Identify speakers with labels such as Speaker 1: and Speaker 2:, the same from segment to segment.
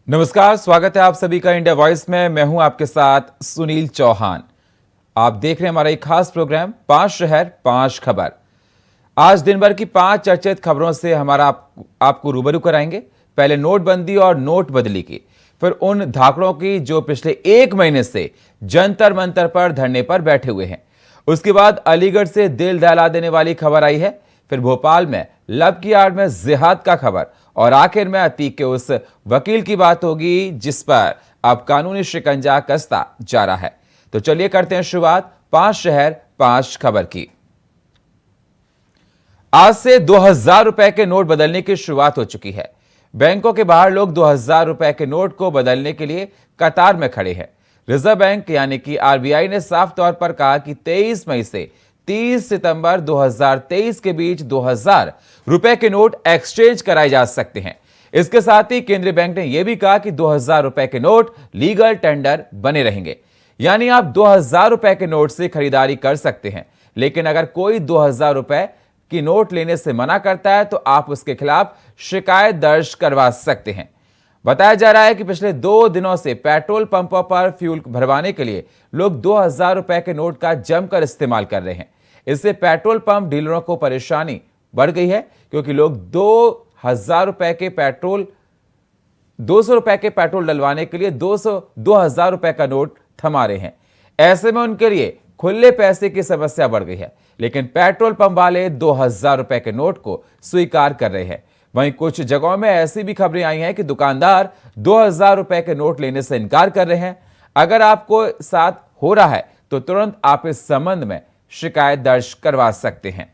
Speaker 1: नमस्कार, स्वागत है आप सभी का इंडिया वॉइस में। मैं हूं आपके साथ सुनील चौहान। आप देख रहे हैं हमारा एक खास प्रोग्राम 5 शहर 5 खबर। आज दिन भर की 5 चर्चित खबरों से आपको रूबरू कराएंगे। पहले नोटबंदी और नोट बदली की, फिर उन धाकड़ों की जो पिछले 1 महीने से जंतर मंतर पर धरने पर बैठे हुए हैं। उसके बाद अलीगढ़ से दिल दहला देने वाली खबर आई है, फिर भोपाल में लब की आड़ में जिहाद का खबर, और आखिर में अतीक के उस वकील की बात होगी जिस पर अब कानूनी शिकंजा कसता जा रहा है। तो चलिए करते हैं शुरुआत 5 शहर 5 खबर की। आज से 2000 रुपए के नोट बदलने की शुरुआत हो चुकी है। बैंकों के बाहर लोग 2000 रुपए के नोट को बदलने के लिए कतार में खड़े हैं। रिजर्व बैंक यानी कि आरबीआई ने साफ तौर पर कहा कि 23 मई से 30 सितंबर 2023 के बीच 2000 रुपए के नोट एक्सचेंज कराए जा सकते हैं। इसके साथ ही केंद्रीय बैंक ने यह भी कहा कि 2000 रुपए के नोट लीगल टेंडर बने रहेंगे, यानी आप 2000 रुपए के नोट से खरीदारी कर सकते हैं। लेकिन अगर कोई 2000 रुपए की नोट लेने से मना करता है तो आप उसके खिलाफ शिकायत दर्ज करवा सकते हैं। बताया जा रहा है कि पिछले 2 दिनों से पेट्रोल पंपों पर फ्यूल भरवाने के लिए लोग 2000 रुपए के नोट का जमकर इस्तेमाल कर रहे हैं। इससे पेट्रोल पंप डीलरों को परेशानी बढ़ गई है, क्योंकि लोग 2000 रुपए के पेट्रोल 200 रुपए के पेट्रोल डलवाने के लिए 2000 रुपए का नोट थमा रहे हैं। ऐसे में उनके लिए खुले पैसे की समस्या बढ़ गई है। लेकिन पेट्रोल पंप वाले 2000 रुपए के नोट को स्वीकार कर रहे हैं। वहीं कुछ जगहों में ऐसी भी खबरें आई हैं कि दुकानदार 2000 रुपए के नोट लेने से इनकार कर रहे हैं। अगर आपको साथ हो रहा है तो तुरंत आप इस संबंध में शिकायत दर्ज करवा सकते हैं।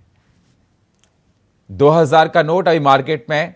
Speaker 1: 2000 का नोट अभी मार्केट में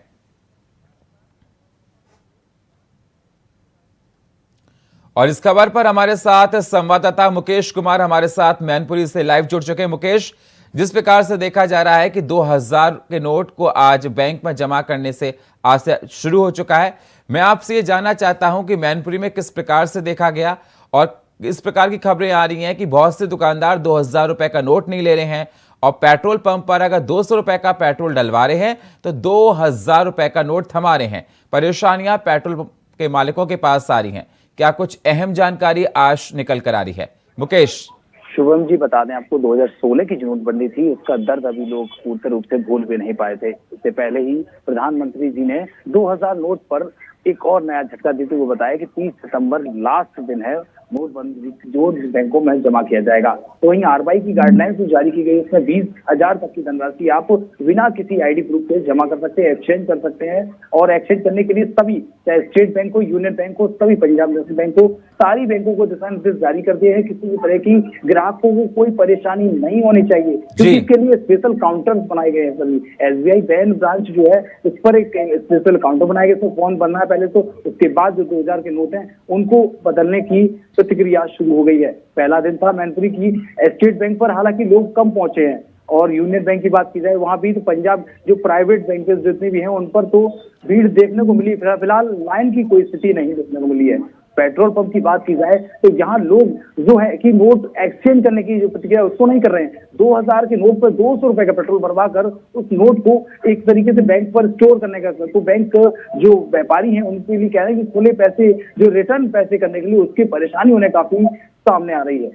Speaker 1: और इस खबर पर हमारे साथ संवाददाता मुकेश कुमार हमारे साथ मैनपुरी से लाइव जुड़ चुके हैं। मुकेश, जिस प्रकार से देखा जा रहा है कि 2000 के नोट को आज बैंक में जमा करने से आज से शुरू हो चुका है, मैं आपसे ये जानना चाहता हूं कि मैनपुरी में किस प्रकार से देखा गया, और इस प्रकार की खबरें आ रही हैं कि बहुत से दुकानदार 2000 रुपए का नोट नहीं ले रहे हैं, और पेट्रोल पंप पर अगर 200 रुपए का पेट्रोल डलवा रहे हैं तो 2000 रुपए का नोट थमा रहे हैं। परेशानियां पेट्रोल पंप के मालिकों के पास आ रही हैं। क्या कुछ अहम जानकारी आज निकल कर आ रही है? मुकेश।
Speaker 2: शुभम जी, बता दें आपको 2016 की जो नोटबंदी थी उसका दर्द अभी लोग पूर्ण रूप से भूल भी नहीं पाए थे। इससे पहले ही प्रधानमंत्री जी ने 2000 नोट पर एक और नया झटका देते हुए बताया कि 30 सितंबर लास्ट दिन है नोटबंदी जो बैंकों में जमा किया जाएगा। तो वहीं आरबीआई की गाइडलाइंस जो जारी की गई उसमें 20,000 तक की धनराशि आप बिना किसी आईडी प्रूफ के जमा कर सकते हैं, एक्सचेंज कर सकते हैं। और एक्सचेंज करने के लिए सभी, चाहे स्टेट बैंक हो, यूनियन बैंक हो, सभी पंजाब नेशनल बैंक हो, सारी बैंकों को दिशा निर्देश जारी कर दिए हैं। किसी भी तरह की ग्राहकों को कोई परेशानी नहीं होनी चाहिए, क्योंकि इसके लिए स्पेशल काउंटर बनाए गए हैं। सभी एसबीआई बैंक ब्रांच जो है उस पर एक स्पेशल काउंटर बनाया गया। तो फॉर्म बनना है पहले, तो उसके बाद जो 2000 के नोट हैं उनको बदलने की प्रतिक्रिया शुरू हो गई है। पहला दिन था मैनपुरी की स्टेट बैंक पर, हालांकि लोग कम पहुंचे हैं। और यूनियन बैंक की बात की जाए वहां भी तो पंजाब जो प्राइवेट बैंक जितनी भी हैं उन पर तो भीड़ देखने को मिली। फिलहाल लाइन की कोई स्थिति नहीं देखने को मिली है। पेट्रोल पंप की बात की जाए तो यहाँ लोग जो है कि नोट एक्सचेंज करने की जो प्रतिक्रिया उसको नहीं कर रहे हैं। 2000 के नोट पर 200 रुपए का पेट्रोल भरवा कर उस नोट को एक तरीके से बैंक पर स्टोर करने का, तो बैंक जो व्यापारी हैं उनके लिए कह रहे हैं कि खुले पैसे जो रिटर्न पैसे करने के लिए उसकी परेशानी उन्हें काफी सामने आ रही है।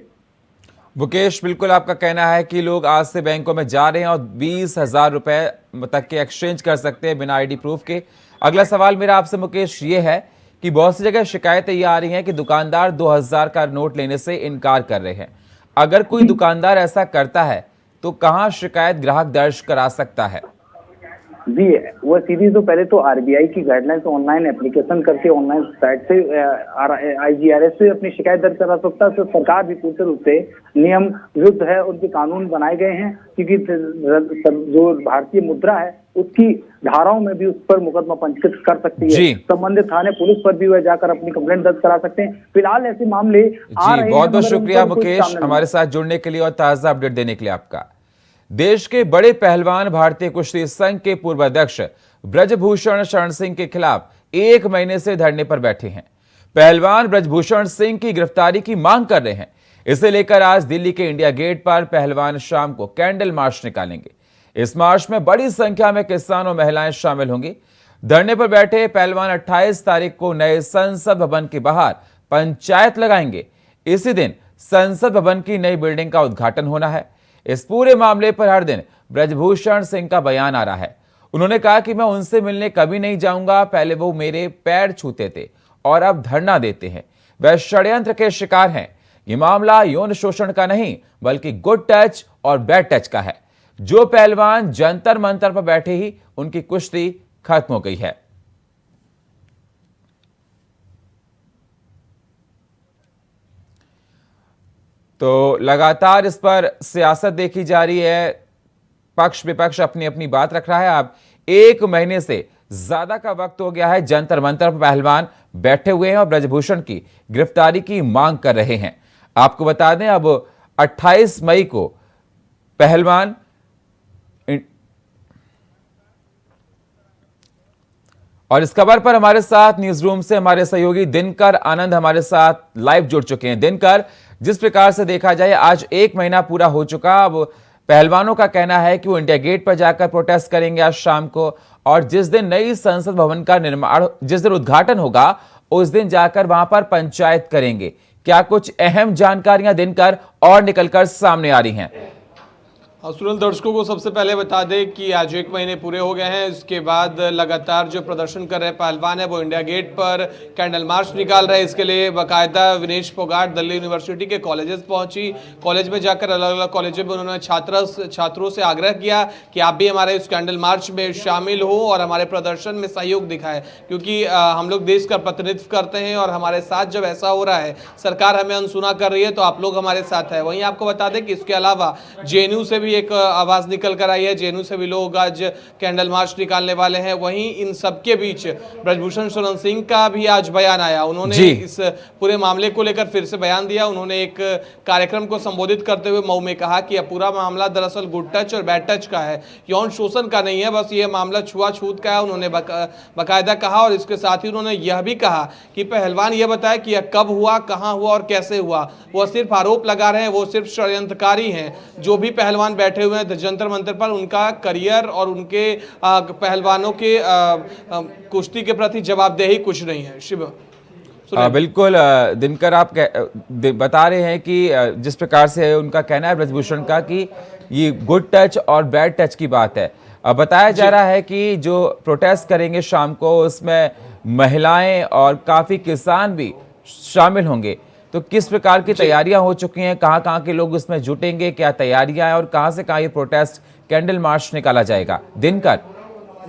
Speaker 1: मुकेश, बिल्कुल आपका कहना है कि लोग आज से बैंकों में जा रहे हैं और 20,000 रुपए तक के एक्सचेंज कर सकते हैं बिना आईडी प्रूफ के। अगला सवाल मेरा आपसे मुकेश ये है कि बहुत सी जगह शिकायतें ये आ रही हैं कि दुकानदार 2000 का नोट लेने से इनकार कर रहे हैं। अगर कोई दुकानदार ऐसा करता है तो कहां शिकायत ग्राहक दर्ज करा सकता है?
Speaker 2: जी, वो सीधी तो पहले तो आरबीआई की गाइडलाइंस ऑनलाइन एप्लीकेशन करके ऑनलाइन साइट से आईजीआरएस से अपनी शिकायत दर्ज करा सकता है। तो सरकार भी पूर्ण रूप से नियम विरुद्ध है, उनके कानून बनाए गए हैं, क्योंकि जो भारतीय मुद्रा है उसकी धाराओं में भी उस पर मुकदमा पंजीकृत कर सकती है। संबंधित थाने पुलिस पर भी वह जाकर अपनी कंप्लेंट दर्ज करा सकते हैं। फिलहाल ऐसे मामले आ रहे हैं।
Speaker 1: बहुत बहुत शुक्रिया मुकेश हमारे साथ जुड़ने के लिए और ताजा अपडेट देने के लिए आपका। देश के बड़े पहलवान भारतीय कुश्ती संघ के पूर्व अध्यक्ष ब्रजभूषण शरण सिंह के खिलाफ 1 महीने से धरने पर बैठे हैं। पहलवान ब्रजभूषण सिंह की गिरफ्तारी की मांग कर रहे हैं। इसे लेकर आज दिल्ली के इंडिया गेट पर पहलवान शाम को कैंडल मार्च निकालेंगे। इस मार्च में बड़ी संख्या में किसान और महिलाएं शामिल होंगी। धरने पर बैठे पहलवान 28 तारीख को नए संसद भवन के बाहर पंचायत लगाएंगे। इसी दिन संसद भवन की नई बिल्डिंग का उद्घाटन होना है। इस पूरे मामले पर हर दिन ब्रजभूषण सिंह का बयान आ रहा है। उन्होंने कहा कि मैं उनसे मिलने कभी नहीं जाऊंगा। पहले वो मेरे पैर छूते थे और अब धरना देते हैं। वह षड्यंत्र के शिकार हैं। ये मामला यौन शोषण का नहीं बल्कि गुड टच और बैड टच का है। जो पहलवान जंतर मंतर पर बैठे ही उनकी कुश्ती खत्म हो गई है। तो लगातार इस पर सियासत देखी जा रही है। पक्ष विपक्ष अपनी अपनी बात रख रहा है। अब 1 महीने से ज्यादा का वक्त हो गया है। जंतर मंतर पर पहलवान बैठे हुए हैं और ब्रजभूषण की गिरफ्तारी की मांग कर रहे हैं। आपको बता दें, अब 28 मई को पहलवान और इस खबर पर हमारे साथ न्यूज रूम से हमारे सहयोगी दिनकर आनंद हमारे साथ लाइव जुड़ चुके हैं। दिनकर, जिस प्रकार से देखा जाए आज 1 महीना पूरा हो चुका। अब पहलवानों का कहना है कि वो इंडिया गेट पर जाकर प्रोटेस्ट करेंगे आज शाम को, और जिस दिन नई संसद भवन का निर्माण, जिस दिन उद्घाटन होगा उस दिन जाकर वहां पर पंचायत करेंगे। क्या कुछ अहम जानकारियां दिनकर और निकलकर सामने आ रही हैं?
Speaker 3: सुनील, दर्शकों को सबसे पहले बता दें कि आज 1 महीने पूरे हो गए हैं। इसके बाद लगातार जो प्रदर्शन कर रहे पहलवान है वो इंडिया गेट पर कैंडल मार्च निकाल रहे हैं। इसके लिए बाकायदा विनेश फोगाट दिल्ली यूनिवर्सिटी के कॉलेजेस पहुंची। कॉलेज में जाकर अलग अलग कॉलेजों में उन्होंने छात्रों से आग्रह किया कि आप भी हमारे इस कैंडल मार्च में शामिल हो और हमारे प्रदर्शन में सहयोग दिखाएं, क्योंकि हम लोग देश का प्रतिनिधित्व करते हैं और हमारे साथ जब ऐसा हो रहा है, सरकार हमें अनसुना कर रही है, तो आप लोग हमारे साथ है। वहीं आपको बता दें कि इसके अलावा जेएनयू से भी एक आवाज निकल कर आई है। जेएनयू से भी लोग आज कैंडल मार्च निकालने वाले हैं। वहीं इन सबके बीच ब्रजभूषण शरण सिंह का भी आज बयान आया। उन्होंने इस पूरे मामले को लेकर फिर से बयान दिया। उन्होंने एक कार्यक्रम को संबोधित करते हुए मऊ में कहा कि यह पूरा मामला दरअसल गुड टच और बैड टच का है, यौन शोषण का नहीं है, बस ये मामला छुआछूत का है। उन्होंने बाकायदा कहा और इसके साथ ही उन्होंने यह भी कहा कि पहलवान यह बताया कि यह कब हुआ, कहां हुआ और कैसे हुआ। वो सिर्फ आरोप लगा रहे हैं, वो सिर्फ षड्यंत्रकारी हैं। जो भी पहलवान बैठे हुए हैं जंतर मंतर पर, उनका करियर और उनके पहलवानों के कुश्ती के प्रति जवाबदेही कुछ नहीं है। शिव,
Speaker 1: बिल्कुल दिनकर, आप बता रहे हैं कि जिस प्रकार से उनका कहना है ब्रजभूषण का कि ये गुड टच और बैड टच की बात है। बताया जा रहा है कि जो प्रोटेस्ट करेंगे शाम को उसमें महिलाएं और काफी किसान भी शामिल होंगे। तो किस प्रकार की तैयारियां हो चुकी हैं, कहां के लोग इसमें जुटेंगे, क्या तैयारियां हैं और कहां से कहां ये प्रोटेस्ट कैंडल मार्च निकाला जाएगा? दिनकर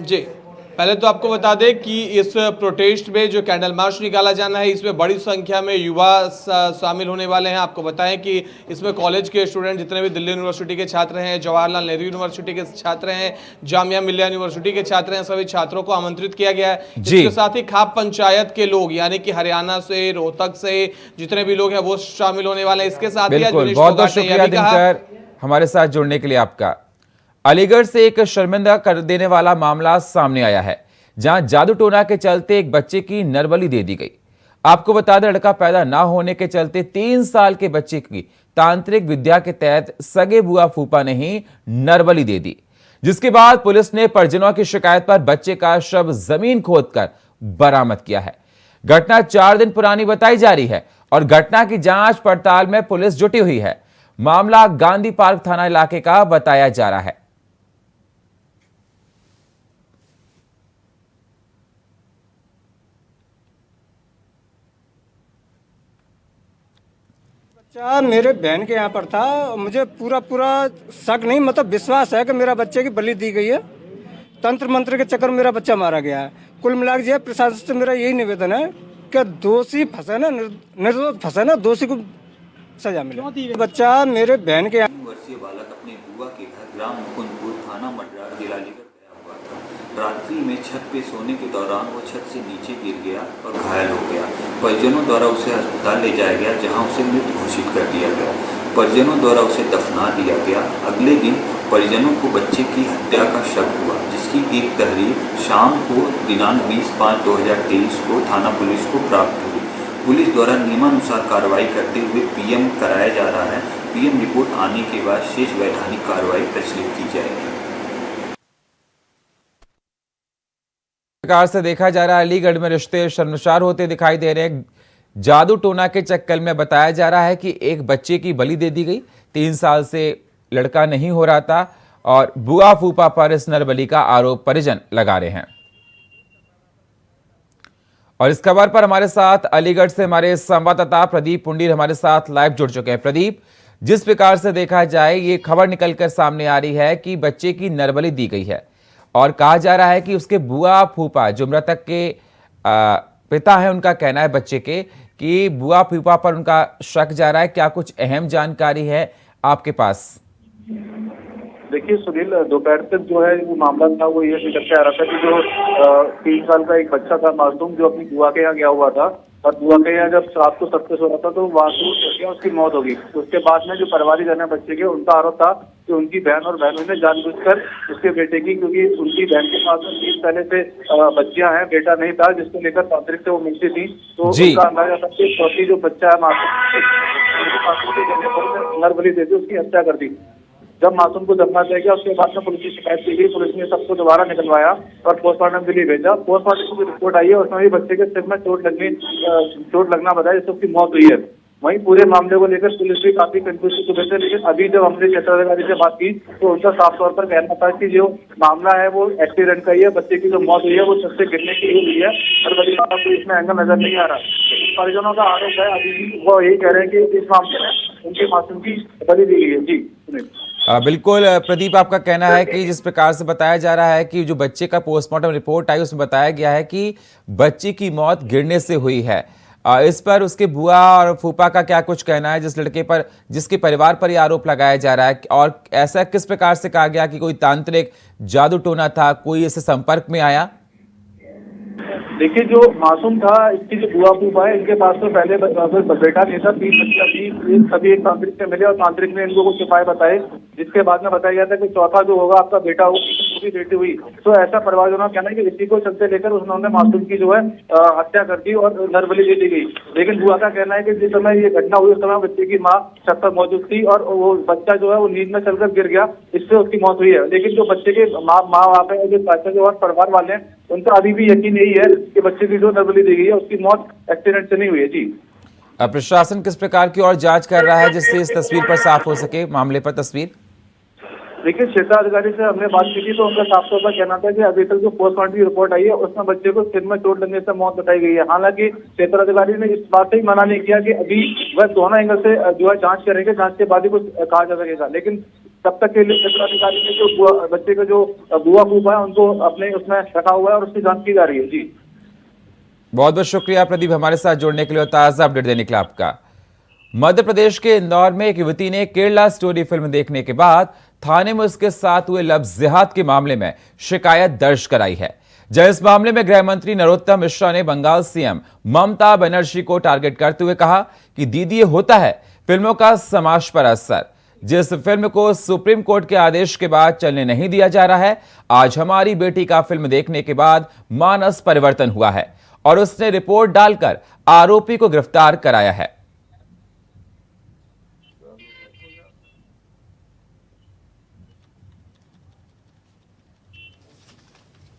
Speaker 3: जी, पहले तो आपको बता दें कि इस प्रोटेस्ट में जो कैंडल मार्च निकाला जाना है, इसमें बड़ी संख्या में युवा शामिल होने वाले हैं। आपको बताएं कि इसमें कॉलेज के स्टूडेंट जितने भी दिल्ली यूनिवर्सिटी के छात्र हैं, जवाहरलाल नेहरू यूनिवर्सिटी के छात्र हैं, जामिया मिल्लिया यूनिवर्सिटी के छात्र हैं, सभी छात्रों को आमंत्रित किया गया है। इसके साथ ही खाप पंचायत के लोग यानी कि हरियाणा से, रोहतक से जितने भी लोग हैं वो शामिल होने वाले हैं। इसके साथ ही
Speaker 1: बहुत बहुत शुक्रिया दिनकर हमारे साथ जुड़ने के लिए आपका। अलीगढ़ से एक शर्मिंदा कर देने वाला मामला सामने आया है, जहां जादू टोना के चलते एक बच्चे की नरबली दे दी गई। आपको बता दें, लड़का पैदा ना होने के चलते 3 साल के बच्चे की तांत्रिक विद्या के तहत सगे बुआ फूफा ने ही नरबली दे दी, जिसके बाद पुलिस ने परिजनों की शिकायत पर बच्चे का शव जमीन खोदकर बरामद किया है। घटना 4 दिन पुरानी बताई जा रही है और घटना की जांच पड़ताल में पुलिस जुटी हुई है। मामला गांधी पार्क थाना इलाके का बताया जा रहा है।
Speaker 4: बच्चा मेरे बहन के यहाँ पर था। मुझे पूरा शक नहीं, मतलब विश्वास है कि मेरा बच्चे की बलि दी गई है। तंत्र मंत्र के चक्कर में मेरा बच्चा मारा गया है। कुल मिलाकर जो है प्रशासन से मेरा यही निवेदन है कि दोषी फंसे ना, निर्दोष फंसे ना, दोषी को सजा मिले। बच्चा मेरे बहन के
Speaker 5: 3 वर्षीय बालक अपने बुआ के घर ग्राम मुकुंदपुर, थाना मडरार, जिला अलीगढ़ गया हुआ था। रात्रि में छत पे सोने के दौरान वो छत से नीचे गिर गया और घायल हो गया। परिजनों द्वारा उसे अस्पताल ले जाया गया, जहां उसे मृत घोषित कर दिया गया। परिजनों द्वारा उसे दफना दिया गया। अगले दिन परिजनों को बच्चे की हत्या का शक हुआ, जिसकी एक तहरीर शाम को दिनांक 20/5/2023 को थाना पुलिस को प्राप्त हुई। पुलिस द्वारा नियमानुसार कार्रवाई करते हुए पीएम कराया जा रहा है। पीएम रिपोर्ट आने के बाद शेष वैधानिक कार्रवाई प्रचलित की जाएगी।
Speaker 1: प्रकार से देखा जा रहा है अलीगढ़ में रिश्ते शर्मसार होते दिखाई दे रहे हैं। जादू टोना के चक्कर में बताया जा रहा है कि एक बच्चे की बलि दे दी गई। 3 साल से लड़का नहीं हो रहा था और बुआ फूफा पर इस नरबली का आरोप परिजन लगा रहे हैं। और इस खबर पर हमारे साथ अलीगढ़ से हमारे संवाददाता प्रदीप पुंडीर हमारे साथ लाइव जुड़ चुके हैं। प्रदीप, जिस प्रकार से देखा जाए ये खबर निकलकर सामने आ रही है कि बच्चे की नरबली दी गई है और कहा जा रहा है कि उसके बुआ फूफा जो मृतक के पिता है, उनका कहना है बच्चे के कि बुआ फूफा पर उनका शक जा रहा है। क्या कुछ अहम जानकारी है आपके पास?
Speaker 6: देखिए सुनील, दोपहर तक जो है वो मामला था वो ये निकल के आ रहा था कि जो 3 साल का एक बच्चा था मासूम, जो अपनी बुआ के यहाँ गया हुआ था और बुआ के यहाँ जब रात को सबके सो रहा था तो वहाँ से उसकी मौत होगी। उसके बाद में जो परिवारिक जन है बच्चे के, उनका आरोप था कि उनकी बहन और बहनों ने जानबूझकर उसके बेटे की, क्योंकि उनकी बहन के पास में 30 पहले से बच्चियां हैं, बेटा नहीं था, जिसको लेकर तांत्रिक से वो मिलती थी, तो उनका अंदाजा था कि चौथी जो बच्चा है मासूम नरबली देती उसकी हत्या कर दी। जब मासूम को दफना दिया गया उसके बाद में पुलिस की शिकायत की गई। पुलिस ने सबको दोबारा निकलवाया और पोस्टमार्टम के लिए भेजा। पोस्टमार्टम की रिपोर्ट आई है, उसमें भी बच्चे के सिर में चोट लगना बताया, जिससे उसकी मौत हुई है। वहीं पूरे मामले को लेकर पुलिस भी काफी कंफ्यूज की सुबह से, लेकिन अभी जब हमने क्षेत्राधिकारी से बात की तो उनका साफ तौर पर कहना था कि जो मामला है वो एक्सीडेंट का ही है, बच्चे की जो मौत हुई है वो छत से गिरने की हुई है और इसमें एंगल नजर नहीं आ रहा। परिजनों का आरोप है, अभी भी वो यही कह रहे हैं कि इस मामले में उनके मासूम की बलि दी गई है। जी
Speaker 1: बिल्कुल प्रदीप, आपका कहना है कि जिस प्रकार से बताया जा रहा है कि जो बच्चे का पोस्टमार्टम रिपोर्ट आई उसमें बताया गया है कि बच्चे की मौत गिरने से हुई है। इस पर उसके बुआ और फूफा का क्या कुछ कहना है, जिस लड़के पर, जिसके परिवार पर यह आरोप लगाया जा रहा है? और ऐसा किस प्रकार से कहा गया कि कोई तांत्रिक जादू टोना था, कोई इससे संपर्क में आया?
Speaker 6: देखिए, जो मासूम था, इसकी जो बुआ फूफा है, इनके पास तो पहले बेटा नहीं था, 3 बच्चे सभी एक तांत्रिक से मिले और तांत्रिक ने इनको कुछ उपाय बताए, जिसके बाद में बताया गया था कि चौथा जो होगा आपका बेटा होगा, उसकी बेटी हुई। तो ऐसा परिवार का कहना है कि इसी को चलते लेकर उन्होंने मासूम की जो है हत्या कर दी और नरबली दे दी गई। लेकिन बुआ का कहना है कि जिस समय ये घटना हुई उस समय बच्चे की माँ छत पर मौजूद थी और वो बच्चा जो है वो नींद में चलकर गिर गया, इससे उसकी मौत हुई है। लेकिन जो बच्चे के माँ बाप है, जो चाचा जो और परिवार वाले हैं, उनका अभी भी यकीन यही है कि बच्चे की जो नरबली दी गई है उसकी मौत एक्सीडेंट से नहीं हुई है। जी,
Speaker 1: प्रशासन किस प्रकार की और जांच कर रहा है जिससे इस तस्वीर पर साफ हो सके, मामले पर तस्वीर?
Speaker 6: देखिए, क्षेत्राधिकारी से हमने बात की थी तो उनका साफ तौर पर कहना था कि अभी तक जो पोस्टमार्टम की रिपोर्ट आई है उसमें बच्चे को सिर में चोट लगने से मौत बताई गई है। हालांकि क्षेत्राधिकारी ने इस बात से ही मना नहीं किया कि अभी वह दोनों एंगल से जो है जांच करेंगे, जांच के बाद ही कुछ कहा जा सकेगा। लेकिन तब तक के लिए क्षेत्राधिकारी ने जो बच्चे का जो बुआ फूफा है उनको अपने उसमें रखा हुआ है और उसकी जाँच की जा रही है। जी,
Speaker 1: बहुत बहुत शुक्रिया प्रदीप हमारे साथ जुड़ने के लिए और ताज़ा अपडेट देने के लिए आपका। मध्य प्रदेश के इंदौर में एक युवती ने केरला स्टोरी फिल्म देखने के बाद थाने में उसके साथ हुए लफ्ज जिहाद के मामले में शिकायत दर्ज कराई है। जब इस मामले में गृह मंत्री नरोत्तम मिश्रा ने बंगाल सीएम ममता बनर्जी को टारगेट करते हुए कहा कि दीदी, ये होता है फिल्मों का समाज पर असर। जिस फिल्म को सुप्रीम कोर्ट के आदेश के बाद चलने नहीं दिया जा रहा है, आज हमारी बेटी का फिल्म देखने के बाद मानस परिवर्तन हुआ है और उसने रिपोर्ट डालकर आरोपी को गिरफ्तार कराया है।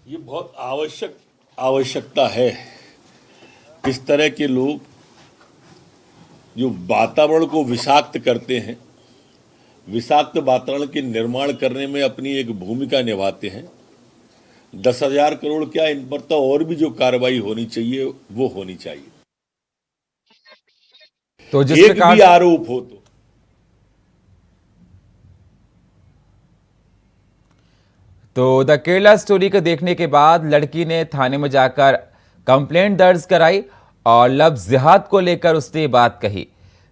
Speaker 7: ये बहुत आवश्यकता है। इस तरह के लोग जो वातावरण को विषाक्त करते हैं, विषाक्त वातावरण के निर्माण करने में अपनी एक भूमिका निभाते हैं। 10,000 करोड़ क्या, इन पर तो और भी जो कार्रवाई होनी चाहिए वो होनी चाहिए।
Speaker 1: तो जिस
Speaker 7: एक भी आरोप हो
Speaker 1: तो द केरला स्टोरी को देखने के बाद लड़की ने थाने में जाकर कंप्लेंट दर्ज कराई और लफ्ज जिहाद को लेकर उसने बात कही।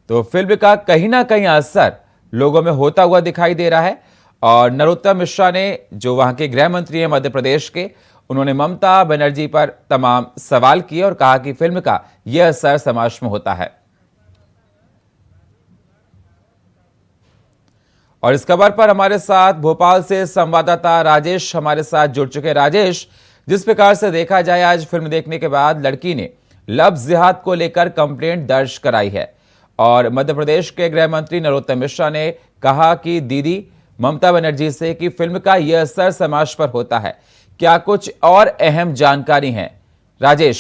Speaker 1: तो फिल्म का कहीं ना कहीं असर लोगों में होता हुआ दिखाई दे रहा है। और नरोत्तम मिश्रा ने, जो वहां के गृह मंत्री हैं मध्य प्रदेश के, उन्होंने ममता बनर्जी पर तमाम सवाल किए और कहा कि फिल्म का यह असर समाज में होता है। और इस खबर पर हमारे साथ भोपाल से संवाददाता राजेश हमारे साथ जुड़ चुके। राजेश, जिस प्रकार से देखा जाए आज फिल्म देखने के बाद लड़की ने लफ्ज जिहाद को लेकर कंप्लेंट दर्ज कराई है और मध्य प्रदेश के गृह मंत्री नरोत्तम मिश्रा ने कहा कि दीदी ममता बनर्जी से कि फिल्म का यह असर समाज पर होता है। क्या कुछ और अहम जानकारी है राजेश?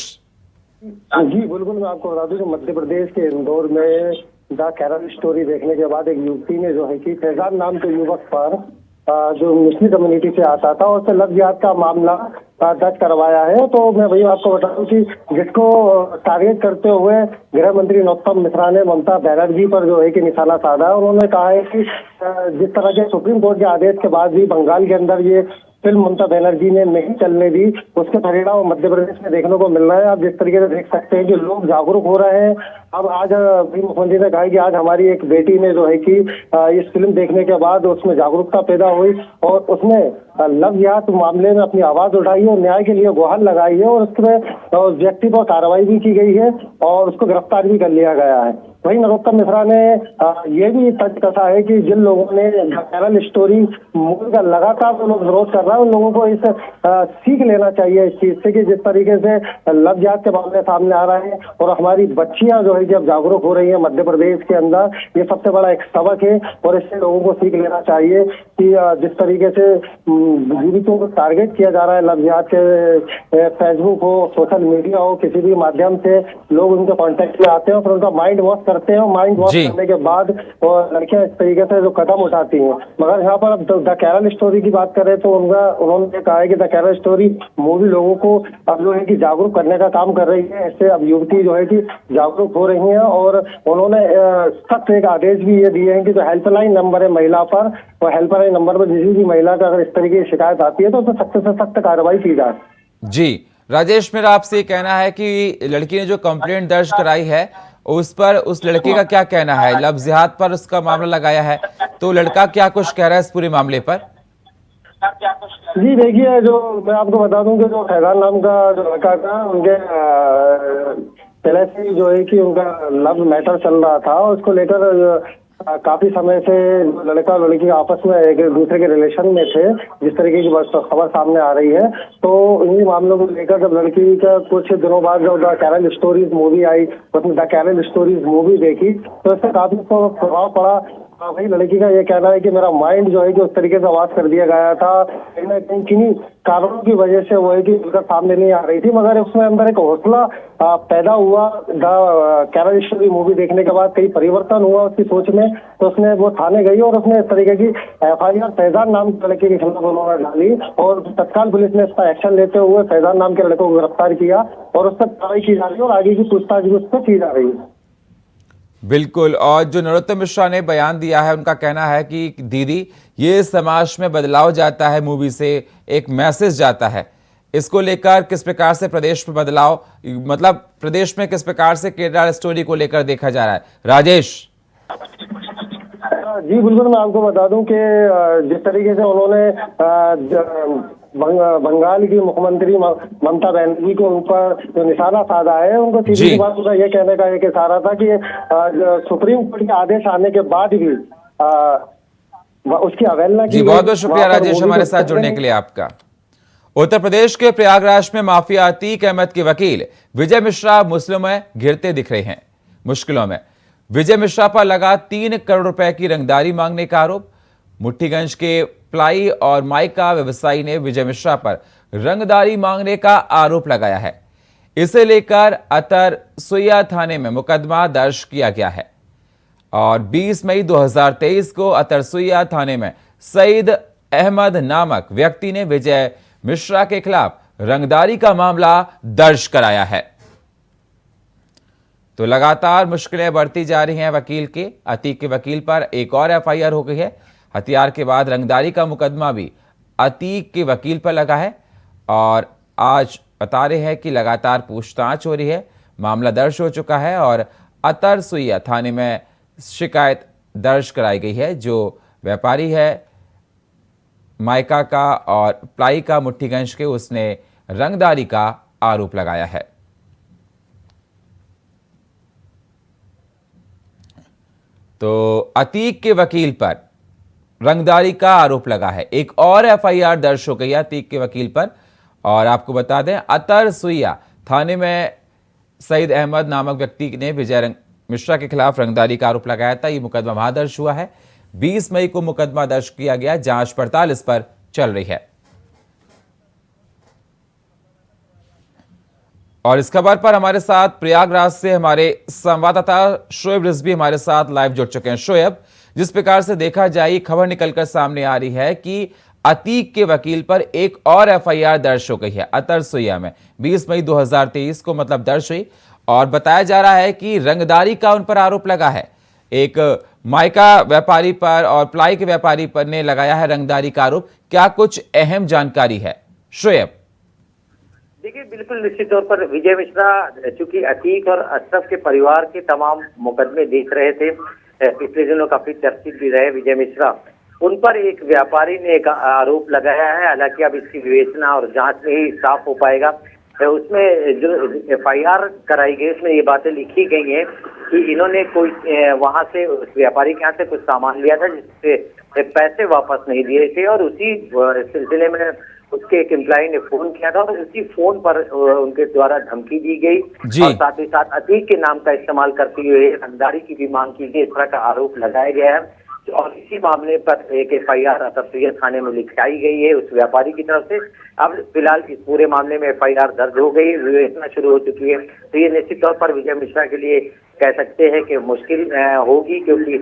Speaker 8: जी बिल्कुल, मैं आपको बता दूं कि मध्य प्रदेश के इंदौर में द केरल स्टोरी देखने के बाद एक युवती ने जो है कि फैजान नाम के युवक पर जो मुस्लिम कम्युनिटी से आता था उससे लव जिहाद का मामला दर्ज करवाया है। तो मैं वही आपको बता दूं कि जिसको टारगेट करते हुए गृह मंत्री नरोत्तम मिश्रा ने ममता बनर्जी पर जो है कि निशाना साधा है। उन्होंने कहा है कि जिस तरह के सुप्रीम कोर्ट के आदेश के बाद भी बंगाल के अंदर ये फिल्म ममता बनर्जी ने नहीं चलने दी, उसके परिणाम मध्य प्रदेश में देखने को मिल रहा है। आप जिस तरीके से देख सकते हैं कि लोग जागरूक हो रहे हैं। अब आज मुख्यमंत्री ने कहा कि आज हमारी एक बेटी ने जो है कि इस फिल्म देखने के बाद उसमें जागरूकता पैदा हुई और उसने लव जिहाद मामले में अपनी आवाज उठाई और न्याय के लिए गुहार लगाई है और उसमें उस व्यक्ति पर कार्रवाई भी की गई है और उसको गिरफ्तार भी कर लिया गया है। वहीं नरोत्तम मिश्रा ने ये भी तर्क कसा है कि जिन लोगों ने केरल स्टोरी मूवी का लगातार जो लोग विरोध कर रहा है उन लोगों को इस सीख लेना चाहिए इस चीज से कि जिस तरीके से लव जिहाद के मामले सामने आ रहे हैं और हमारी बच्चियां जो है जब जागरूक हो रही है मध्य प्रदेश के अंदर, ये सबसे बड़ा एक सबक है और इससे लोगों को सीख लेना चाहिए कि जिस तरीके से जीवितों को टारगेट किया जा रहा है लव जिहाद के फेसबुक हो, सोशल मीडिया हो, किसी भी माध्यम से लोग उनके कॉन्टेक्ट में आते हैं फिर उनका माइंड वॉश करते हैं और माइंड वॉश करने के बाद लड़कियां इस तरीके से जो कदम उठाती हैं। मगर यहाँ पर अब द केरल स्टोरी की बात करें तो उन्होंने कहा है कि द केरल स्टोरी मूवी लोगों को अब जो है कि जागरूक करने का काम कर रही है। इससे अब युवती जो है कि जागरूक हो रही है और उन्होंने सख्त एक आदेश भी ये दिए हैं कि जो हेल्पलाइन नंबर है महिला पर, वो हेल्पलाइन नंबर पर किसी भी महिला का अगर इस तरीके की शिकायत आती है तो उस पर सख्त से सख्त कार्रवाई की जाए।
Speaker 1: जी राजेश, मेरा आपसे कहना है कि लड़की ने जो कंप्लेंट दर्ज कराई है उस पर उस लड़के का क्या कहना है? लव जिहाद पर उसका मामला लगाया है, तो लड़का क्या कुछ कह रहा है इस पूरे मामले पर?
Speaker 8: जी देखिए, जो मैं आपको बता दूं कि जो फैजान नाम का जो लड़का था उनके पहले से जो है कि उनका लव मैटर चल रहा था। उसको लेकर काफी समय से लड़का और लड़की आपस में एक दूसरे के रिलेशन में थे, जिस तरीके की खबर सामने आ रही है। तो इन्हीं मामलों को लेकर जब लड़की का कुछ दिनों बाद जब द केरल स्टोरीज मूवी आई, उसने द केरल स्टोरीज मूवी देखी तो इससे काफी प्रभाव पड़ा। वही लड़की का ये कहना है कि मेरा माइंड जो है कि उस तरीके से वॉश कर दिया गया था, कहीं ना कहीं किन्हीं कारणों की वजह से वो है कि उनका सामने नहीं आ रही थी, मगर उसमें अंदर एक हौसला पैदा हुआ। द केरल स्टोरी मूवी देखने के बाद कई परिवर्तन हुआ उसकी सोच में, तो उसने वो थाने गई और उसने इस तरीके की FIR फैजान नाम के लड़के के खिलाफ उन्होंने डाली और तत्काल पुलिस ने इसका एक्शन लेते हुए फैजान नाम के लड़के को गिरफ्तार किया और उस पर कार्रवाई की जा रही है और आगे की पूछताछ भी उस पर की जा रही है।
Speaker 1: बिल्कुल, और जो नरोत्तम मिश्रा ने बयान दिया है उनका कहना है कि दीदी ये समाज में बदलाव जाता है, मूवी से एक मैसेज जाता है। इसको लेकर किस प्रकार से प्रदेश में बदलाव, मतलब प्रदेश में किस प्रकार से केरल स्टोरी को लेकर देखा जा रहा है राजेश?
Speaker 8: जी बिल्कुल, मैं आपको बता दूं कि जिस तरीके से उन्होंने बंगाल की मुख्यमंत्री ममता बनर्जी के ऊपर जो निशाना साधा है, उनको सीधी बात उनका ये कहने का एक इशारा था कि सुप्रीम कोर्ट के आदेश आने के बाद भी उसकी अवहेलना की।
Speaker 1: जी बहुत बहुत शुक्रिया राजेश हमारे साथ जुड़ने के लिए आपका। उत्तर प्रदेश के प्रयागराज में माफिया अतीक अहमद के वकील विजय मिश्रा मुस्लिमों में घिरते दिख रहे हैं मुश्किलों में। विजय मिश्रा पर लगा 3 करोड़ रुपए की रंगदारी मांगने का आरोप। मुट्ठीगंज के प्लाई और माइका व्यवसायी ने विजय मिश्रा पर रंगदारी मांगने का आरोप लगाया है। इसे लेकर अतर सुइया थाने में मुकदमा दर्ज किया गया है और 20 मई 2023 को अतर सुइया थाने में सईद अहमद नामक व्यक्ति ने विजय मिश्रा के खिलाफ रंगदारी का मामला दर्ज कराया है। तो लगातार मुश्किलें बढ़ती जा रही हैं वकील के। अतीक के वकील पर एक और FIR हो गई है। हथियार के बाद रंगदारी का मुकदमा भी अतीक के वकील पर लगा है और आज बता रहे हैं कि लगातार पूछताछ हो रही है। मामला दर्ज हो चुका है और अतर सुइया थाने में शिकायत दर्ज कराई गई है। जो व्यापारी है माइका का और प्लाई का मुट्ठीगंज के, उसने रंगदारी का आरोप लगाया है। तो अतीक के वकील पर रंगदारी का आरोप लगा है। एक और FIR दर्ज हो गई है अतीक के वकील पर। और आपको बता दें अतर सुइया थाने में सईद अहमद नामक व्यक्ति ने विजय मिश्रा के खिलाफ रंगदारी का आरोप लगाया था। ये मुकदमा वहां दर्ज हुआ है। 20 मई को मुकदमा दर्ज किया गया। जांच पड़ताल इस पर चल रही है। और इस खबर पर हमारे साथ प्रयागराज से हमारे संवाददाता शोएब रिजवी हमारे साथ लाइव जुड़ चुके हैं। शोएब, जिस प्रकार से देखा जाए खबर निकलकर सामने आ रही है कि अतीक के वकील पर एक और एफआईआर दर्ज हो गई है अतर सुइया में 20 मई 2023 को दर्ज हुई और बताया जा रहा है कि रंगदारी का उन पर आरोप लगा है। एक मायका व्यापारी पर और प्लाई के व्यापारी पर ने लगाया है रंगदारी का आरोप। क्या कुछ अहम जानकारी है शोएब?
Speaker 9: देखिए, बिल्कुल निश्चित तौर पर विजय मिश्रा चूंकि अतीक और अशरफ के परिवार के तमाम मुकदमे देख रहे थे, पिछले दिनों काफी चर्चित भी रहे विजय मिश्रा, उन पर एक व्यापारी ने एक आरोप लगाया है। हालांकि अब इसकी विवेचना और जांच में ही साफ हो पाएगा। उसमें जो एफआईआर कराई गई उसमें ये बातें लिखी गई हैं कि इन्होंने कोई वहां से उस व्यापारी के यहाँ से कुछ सामान लिया था जिससे पैसे वापस नहीं दिए थे और उसी सिलसिले में उसके एक एम्प्लॉय ने फोन किया था और उसी फोन पर उनके द्वारा धमकी दी गई और साथ ही साथ अतीक के नाम का इस्तेमाल करते हुए रंगदारी की भी मांग की गई। इस तरह का आरोप लगाया गया है और इसी मामले पर एक एफआईआर अतर थाने में लिखाई गई है उस व्यापारी की तरफ से। अब फिलहाल इस पूरे मामले में एफआईआर दर्ज हो गई, विवेचना शुरू हो चुकी है। तो ये निश्चित तौर पर विजय मिश्रा के लिए कह सकते हैं कि मुश्किल होगी, क्योंकि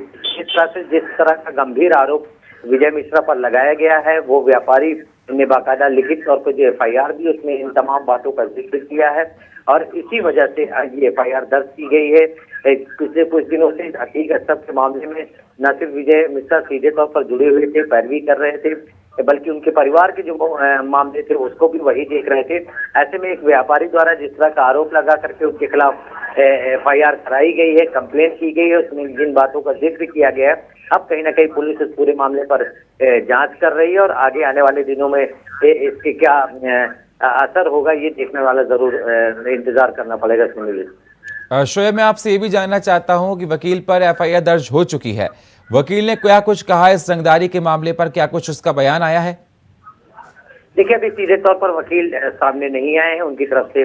Speaker 9: जिस तरह का गंभीर आरोप विजय मिश्रा पर लगाया गया है, वो व्यापारी ने बाकायदा लिखित तौर पर जो एफआईआर भी उसमें इन तमाम बातों का जिक्र किया है और इसी वजह से ये एफआईआर दर्ज की गई है। पिछले कुछ दिनों से अतीक अशरफ के मामले में न सिर्फ विजय मिश्रा सीधे तौर पर जुड़े हुए थे, पैरवी कर रहे थे, बल्कि उनके परिवार के जो मामले थे उसको भी वही देख रहे थे। ऐसे में एक व्यापारी द्वारा जिस तरह का आरोप लगा करके उसके खिलाफ एफआईआर कराई गई है, कंप्लेंट की गई है, उसमें जिन बातों का जिक्र किया गया है, अब कहीं ना कहीं पुलिस इस पूरे मामले पर जांच कर रही है और आगे आने वाले दिनों में इसके क्या असर होगा ये देखने वाला जरूर इंतजार करना पड़ेगा।
Speaker 1: शोएब, मैं आपसे ये भी जानना चाहता हूं कि वकील पर एफआईआर दर्ज हो चुकी है, वकील ने क्या कुछ कहा इस रंगदारी के मामले पर, क्या कुछ उसका बयान आया है?
Speaker 9: देखिए, अभी सीधे तौर पर वकील सामने नहीं आए हैं, उनकी तरफ से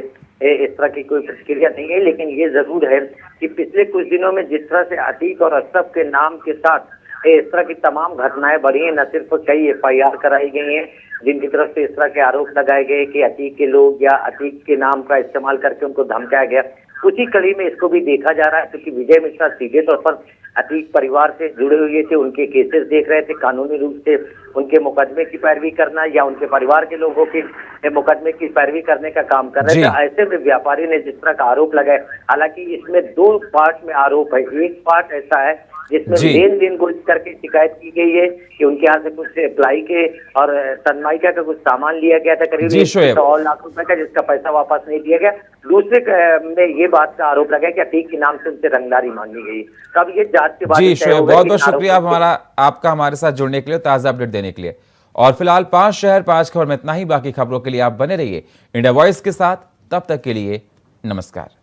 Speaker 9: इस तरह की कोई प्रतिक्रिया नहीं है, लेकिन ये जरूर है कि पिछले कुछ दिनों में जिस तरह से अतीक और अशरफ के नाम के साथ इस तरह की तमाम घटनाएं बढ़ी हैं, न सिर्फ कई एफआईआर कराई गई हैं जिनकी तरफ से इस तरह के आरोप लगाए गए कि अतीक के लोग या अतीक के नाम का इस्तेमाल करके उनको धमकाया गया, उसी कड़ी में इसको भी देखा जा रहा है। क्योंकि विजय मिश्रा सीधे तौर पर अतीक परिवार से जुड़े हुए थे, उनके केसेस देख रहे थे, कानूनी रूप से उनके मुकदमे की पैरवी करना या उनके परिवार के लोगों के मुकदमे की पैरवी करने का काम कर रहे थे। ऐसे में व्यापारी ने जिस तरह का आरोप लगाया, हालांकि इसमें दो पार्ट में आरोप है। एक पार्ट ऐसा है जिसमें लेन देन को करके शिकायत की गई है कि उनके यहाँ से कुछ प्लाई के और सनमाइका का कुछ सामान लिया गया था करीब 100 लाख रुपए का, जिसका पैसा वापस नहीं दिया गया। दूसरे में ये बात का आरोप लगा कि अतीक के नाम से उनसे रंगदारी मांगी गई। तब ये जांच के बाद
Speaker 1: जी शोएब, बहुत बहुत शुक्रिया आपका हमारे साथ जुड़ने के लिए, ताजा अपडेट देने के लिए। और फिलहाल 5 शहर 5 खबर में इतना ही। बाकी खबरों के लिए आप बने रहिए इंडिया वॉइस के साथ। तब तक के लिए नमस्कार।